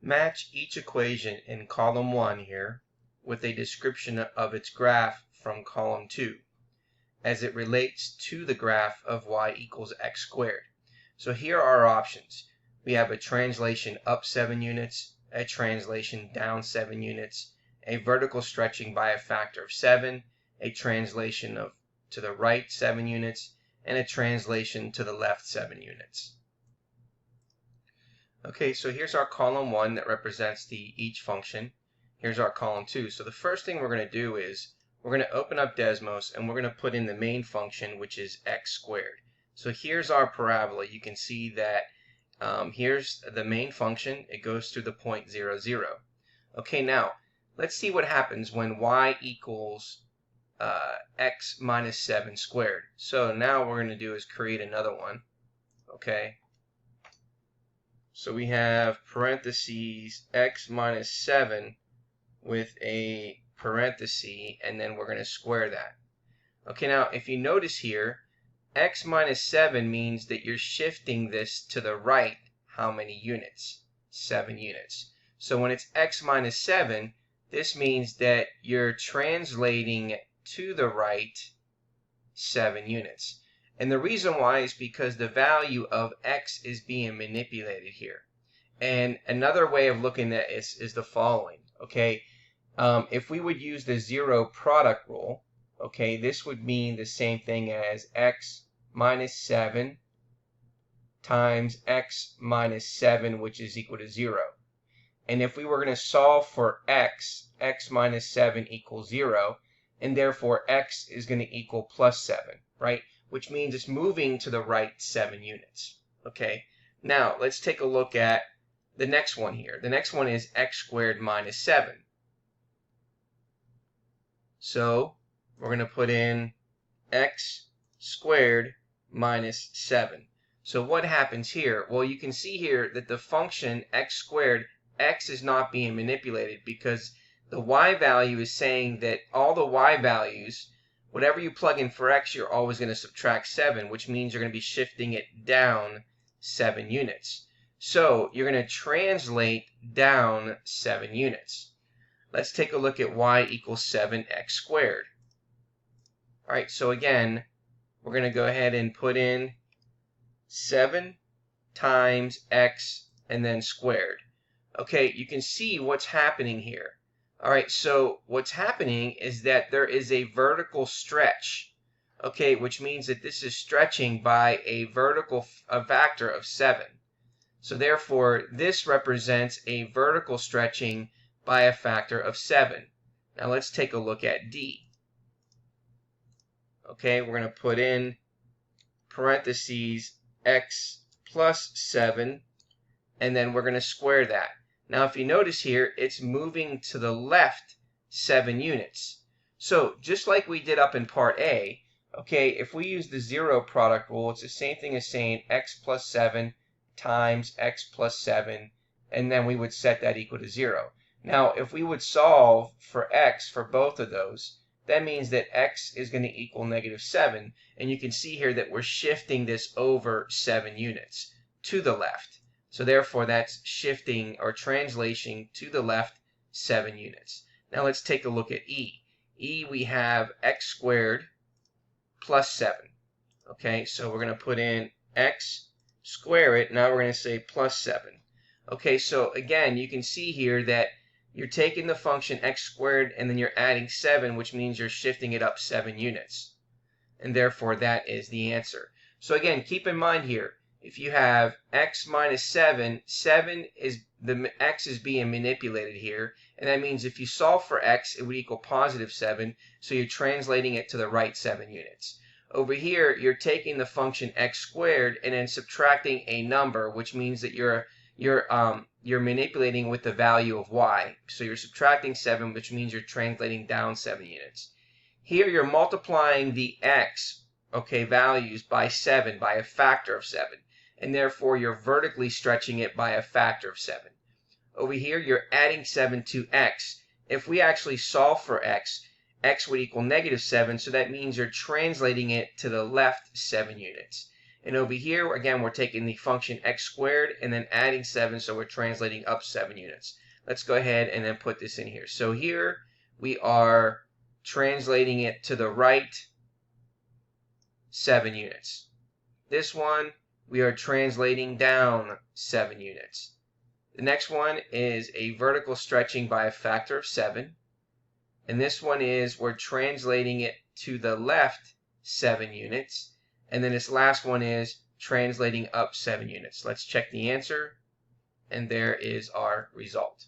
Match each equation in column 1 here with a description of its graph from column 2 as it relates to the graph of y equals x squared. So here are our options. We have a translation up 7 units, a translation down 7 units, a vertical stretching by a factor of 7, a translation to the right 7 units, and a translation to the left 7 units. Okay, so here's our column 1 that represents each function. Here's our column 2. So the first thing we're going to do is we're going to open up Desmos and we're going to put in the main function, which is x squared. So here's our parabola. You can see that here's the main function. It goes through the point 0, 0. Okay, now let's see what happens when y equals x minus 7 squared. So now what we're going to do is create another one. Okay. So we have parentheses x minus 7 with a parenthesis, and then we're going to square that. Okay, now if you notice here, x minus 7 means that you're shifting this to the right how many units? 7 units. So when it's x minus 7, this means that you're translating to the right 7 units. And the reason why is because the value of x is being manipulated here. And another way of looking at this is the following. Okay, if we would use the zero product rule, okay, this would mean the same thing as x minus 7 times x minus 7, which is equal to 0. And if we were going to solve for x minus 7 equals 0, and therefore x is going to equal plus 7, right? Which means it's moving to the right 7 units. Okay, now let's take a look at the next one here. The next one is x squared minus 7. So we're going to put in x squared minus 7. So what happens here? Well, you can see here that the function x squared, x is not being manipulated because the y value is saying that all the y values, whatever you plug in for x, you're always going to subtract 7, which means you're going to be shifting it down 7 units. So you're going to translate down 7 units. Let's take a look at y equals 7x squared. All right, so again, we're going to go ahead and put in 7 times x and then squared. Okay, you can see what's happening here. All right, so what's happening is that there is a vertical stretch, okay, which means that this is stretching by a factor of 7. So therefore, this represents a vertical stretching by a factor of 7. Now let's take a look at D. Okay, we're going to put in parentheses x plus 7, and then we're going to square that. Now, if you notice here, it's moving to the left 7 units. So just like we did up in part A, okay, if we use the zero product rule, it's the same thing as saying x plus 7 times x plus 7, and then we would set that equal to 0. Now, if we would solve for x for both of those, that means that x is going to equal negative 7, and you can see here that we're shifting this over 7 units to the left. So therefore, that's shifting or translation to the left 7 units. Now let's take a look at E. E, we have x squared plus 7. Okay, so we're going to put in x, square it. Now we're going to say plus 7. Okay, so again, you can see here that you're taking the function x squared and then you're adding 7, which means you're shifting it up 7 units. And therefore, that is the answer. So again, keep in mind here, if you have x minus 7, x is being manipulated here, and that means if you solve for x, it would equal positive 7, so you're translating it to the right 7 units. Over here, you're taking the function x squared and then subtracting a number, which means that you're manipulating with the value of y. So you're subtracting 7, which means you're translating down 7 units. Here, you're multiplying the x, okay, values by 7, by a factor of 7. And therefore, you're vertically stretching it by a factor of 7. Over here, you're adding 7 to x. If we actually solve for x, x would equal negative 7, so that means you're translating it to the left 7 units. And over here, again, we're taking the function x squared and then adding 7, so we're translating up 7 units. Let's go ahead and then put this in here. So here we are translating it to the right 7 units. This one, we are translating down 7 units. The next one is a vertical stretching by a factor of 7. And this one is we're translating it to the left 7 units. And then this last one is translating up 7 units. Let's check the answer. And there is our result.